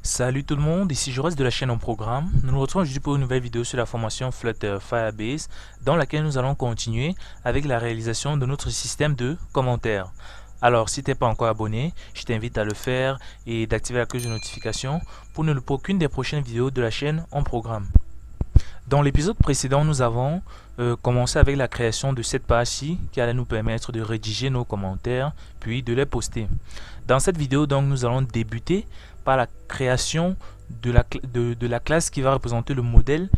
Salut tout le monde, ici Jaurès de la chaîne En Programme. Nous nous retrouvons aujourd'hui pour une nouvelle vidéo sur la formation Flutter Firebase dans laquelle nous allons continuer avec la réalisation de notre système de commentaires. Alors si tu n'es pas encore abonné, je t'invite à le faire et d'activer la cloche de notification pour ne louper aucune des prochaines vidéos de la chaîne En Programme. Dans l'épisode précédent, nous avons commencé avec la création de cette page-ci qui allait nous permettre de rédiger nos commentaires puis de les poster. Dans cette vidéo, donc, nous allons débuter par la création de la classe qui va représenter le modèle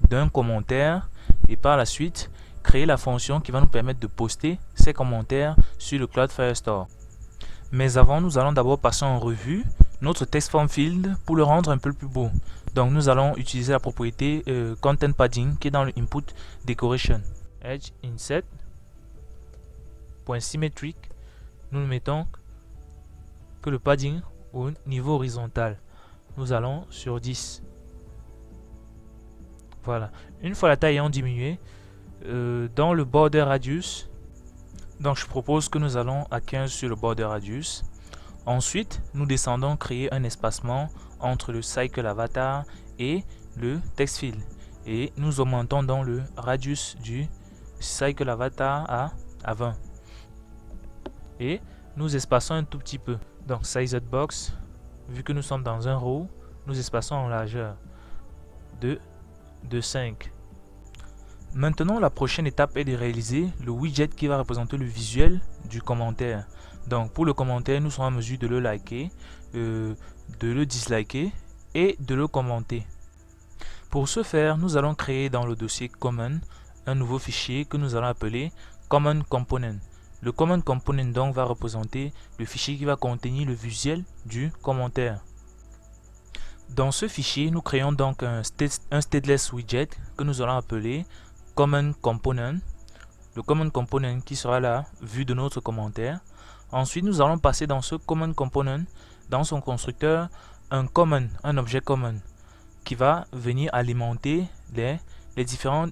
d'un commentaire et par la suite créer la fonction qui va nous permettre de poster ces commentaires sur le Cloud Firestore. Mais avant, nous allons d'abord passer en revue notre text form field pour le rendre un peu plus beau. Donc nous allons utiliser la propriété content padding qui est dans le input decoration. Edge inset .symmetric, nous mettons que le padding au niveau horizontal. Nous allons sur 10. Voilà. Une fois la taille ayant diminué, dans le border radius, donc je propose que nous allons à 15 sur le border radius. Ensuite, nous descendons créer un espacement entre le cycle avatar et le text field. Et nous augmentons dans le radius du cycle avatar à 20. Et nous espaçons un tout petit peu. Donc sized box, vu que nous sommes dans un row, nous espaçons en largeur de 5. Maintenant, la prochaine étape est de réaliser le widget qui va représenter le visuel du commentaire. Donc pour le commentaire, nous serons en mesure de le liker, de le disliker et de le commenter. Pour ce faire, nous allons créer dans le dossier Common un nouveau fichier que nous allons appeler Common Component. Le Common Component donc va représenter le fichier qui va contenir le visuel du commentaire. Dans ce fichier, nous créons donc un stateless widget que nous allons appeler Common Component. Le Common Component qui sera la vue de notre commentaire. Ensuite, nous allons passer dans ce Common Component, dans son constructeur, un objet common, qui va venir alimenter les différents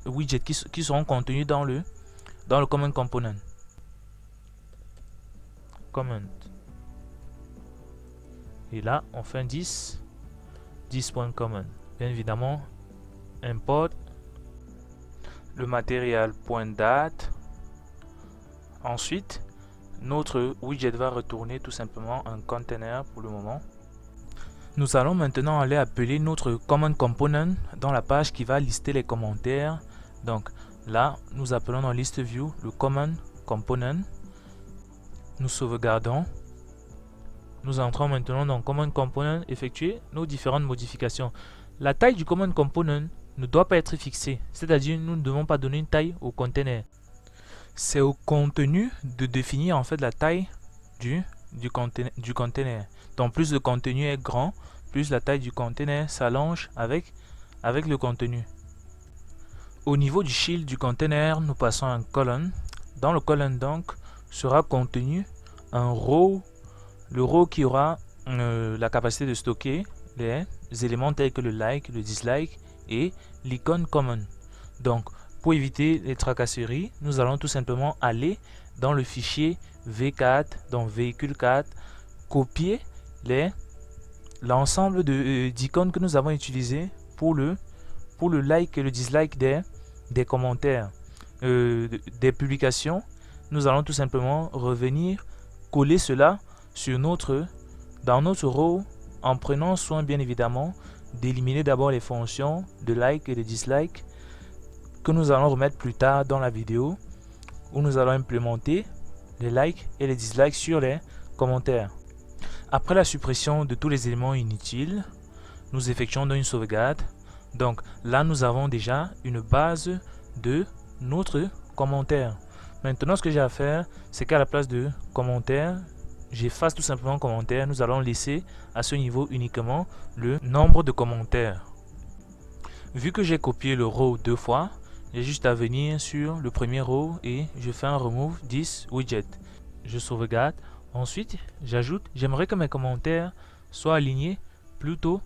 widgets qui seront contenus dans le Common Component. Comment. Et là, on fait un 10.common. Bien évidemment, import le matériel .date. Ensuite, notre widget va retourner tout simplement un container pour le moment. Nous allons maintenant aller appeler notre Common Component dans la page qui va lister les commentaires. Donc là, nous appelons dans list view le Common Component. Nous sauvegardons. Nous entrons maintenant dans Common Component, effectuer nos différentes modifications. La taille du Common Component ne doit pas être fixée, c'est-à-dire nous ne devons pas donner une taille au container. C'est au contenu de définir en fait la taille du container. Donc plus le contenu est grand, plus la taille du container s'allonge avec le contenu. Au niveau du shield du container, nous passons à un colon. Dans le colon donc sera contenu un row, le row qui aura la capacité de stocker les éléments tels que le like, le dislike et l'icône common. Donc pour éviter les tracasseries, nous allons tout simplement aller dans le fichier v4, donc véhicule 4, copier l'ensemble d'icônes que nous avons utilisées pour le like et le dislike des commentaires, des publications. Nous allons tout simplement revenir coller cela dans notre row en prenant soin bien évidemment d'éliminer d'abord les fonctions de like et de dislike que nous allons remettre plus tard dans la vidéo où nous allons implémenter les likes et les dislikes sur les commentaires. Après la suppression de tous les éléments inutiles, nous effectuons une sauvegarde. Donc là, nous avons déjà une base de notre commentaire. Maintenant, ce que j'ai à faire, c'est qu'à la place de commentaire, j'efface tout simplement commentaire. Nous allons laisser à ce niveau uniquement le nombre de commentaires. Vu que j'ai copié le row 2 fois, j'ai juste à venir sur le premier row et je fais un remove 10 widget. Je sauvegarde. Ensuite, j'aimerais que mes commentaires soient alignés plutôt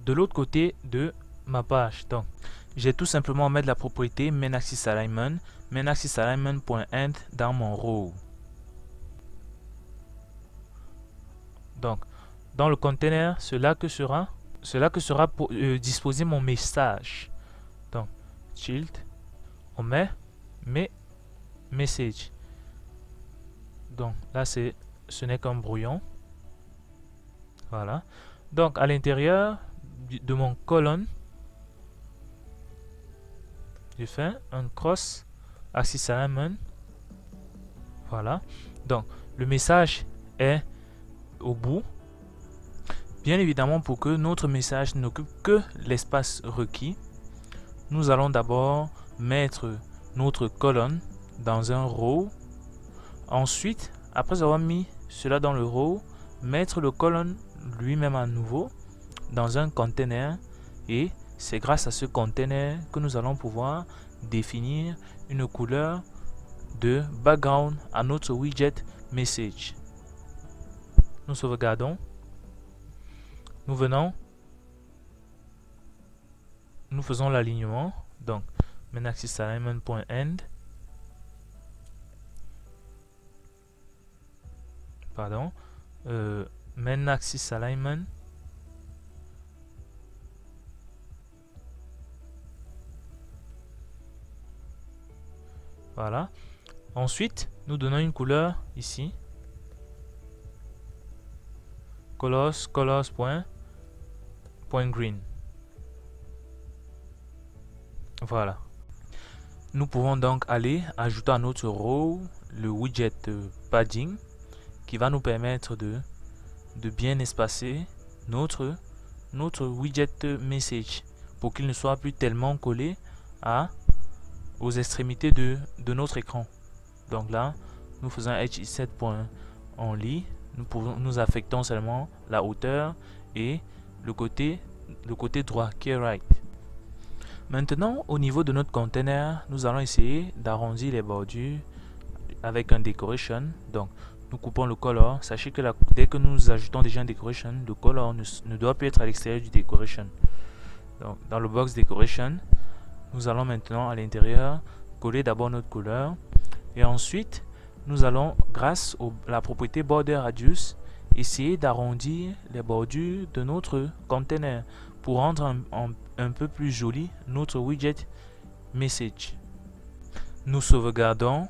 de l'autre côté de ma page. Donc, j'ai tout simplement à mettre la propriété main_axis_alignment, main_axis_alignment.end dans mon row. Donc, dans le container, cela que sera disposé mon message. Donc, tilt, on met mes messages. Donc là, ce n'est qu'un brouillon. Voilà. Donc à l'intérieur de mon colonne, je fais un cross axis alignment. Voilà. Donc le message est au bout. Bien évidemment, pour que notre message n'occupe que l'espace requis, nous allons d'abord mettre notre colonne dans un row. Ensuite, après avoir mis cela dans le row, mettre le colonne lui-même à nouveau dans un container, et c'est grâce à ce container que nous allons pouvoir définir une couleur de background à notre widget message. Nous sauvegardons. Nous venons. Nous faisons l'alignement. Donc, main-axis-alignment.end. Pardon. Main-axis-alignment. Voilà. Ensuite, nous donnons une couleur ici. Colors green. Voilà. Nous pouvons donc aller ajouter à notre row le widget padding qui va nous permettre de bien espacer notre widget message pour qu'il ne soit plus tellement collé aux extrémités de notre écran. Donc là, nous faisons hi7.only. Nous affectons seulement la hauteur et le côté droit qui est right. Maintenant, au niveau de notre container, nous allons essayer d'arrondir les bordures avec un decoration. Donc, nous coupons le color. Sachez que dès que nous ajoutons déjà un decoration, le color ne doit plus être à l'extérieur du decoration. Donc, dans le box decoration, nous allons maintenant à l'intérieur coller d'abord notre couleur et ensuite nous allons, grâce à la propriété border radius, essayer d'arrondir les bordures de notre container pour rendre un peu plus joli notre widget message. Nous sauvegardons.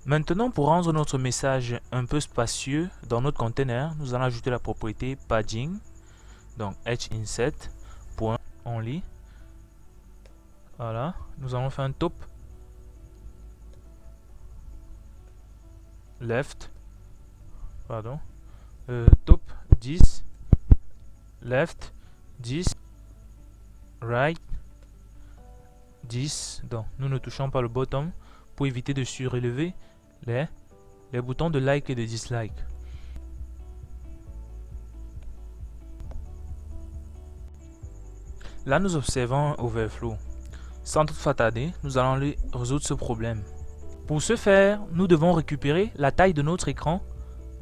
Maintenant, pour rendre notre message un peu spacieux dans notre container, nous allons ajouter la propriété padding. Donc h-inset.only. Voilà, nous allons faire un top left, pardon, top 10, left 10, right 10. Donc nous ne touchons pas le bottom pour éviter de surélever les boutons de like et de dislike. Là nous observons un overflow. Sans toutefois tarder, nous allons aller résoudre ce problème. Pour ce faire, nous devons récupérer la taille de notre écran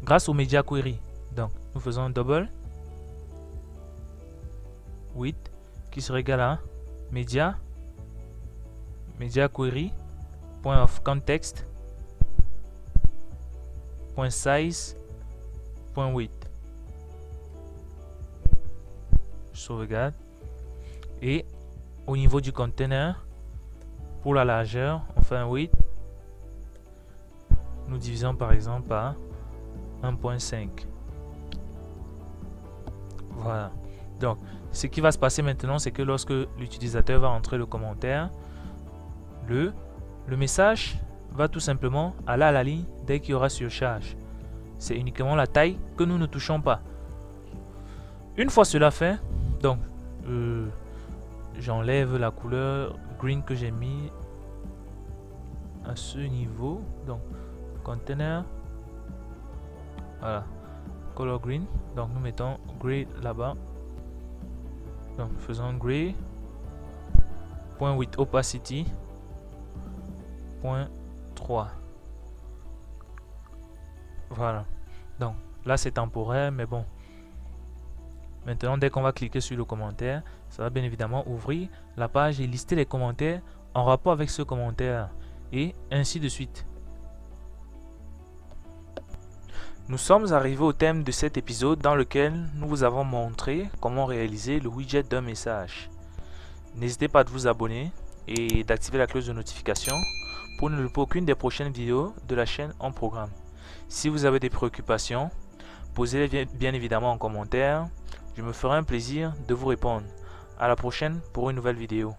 grâce au Media Query. Donc, nous faisons un double width qui sera égal à Media Query point of context point size point width. Je sauvegarde. Et au niveau du container, pour la largeur, on fait un width. Nous divisons par exemple par 1.5. Voilà. Donc, ce qui va se passer maintenant, c'est que lorsque l'utilisateur va entrer le commentaire, le message va tout simplement aller à la ligne dès qu'il y aura surcharge. C'est uniquement la taille que nous ne touchons pas. Une fois cela fait, donc, j'enlève la couleur green que j'ai mis à ce niveau. Donc, container, voilà, color green. Donc, nous mettons gray là-bas. Donc, faisons gray. Point with opacity. Point 3. Voilà. Donc, là, c'est temporaire, mais bon. Maintenant, dès qu'on va cliquer sur le commentaire, ça va bien évidemment ouvrir la page et lister les commentaires en rapport avec ce commentaire et ainsi de suite. Nous sommes arrivés au thème de cet épisode dans lequel nous vous avons montré comment réaliser le widget d'un message. N'hésitez pas à vous abonner et d'activer la cloche de notification pour ne louper aucune des prochaines vidéos de la chaîne en programme. Si vous avez des préoccupations, posez-les bien évidemment en commentaire. Je me ferai un plaisir de vous répondre. À la prochaine pour une nouvelle vidéo.